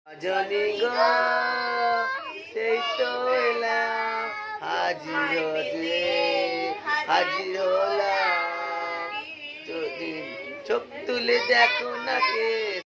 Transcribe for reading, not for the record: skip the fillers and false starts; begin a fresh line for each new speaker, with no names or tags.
Johnny গো সেই তো এলাম হাজির হতে হাজির হলাম যদি চোখ তুলে দেখো না কে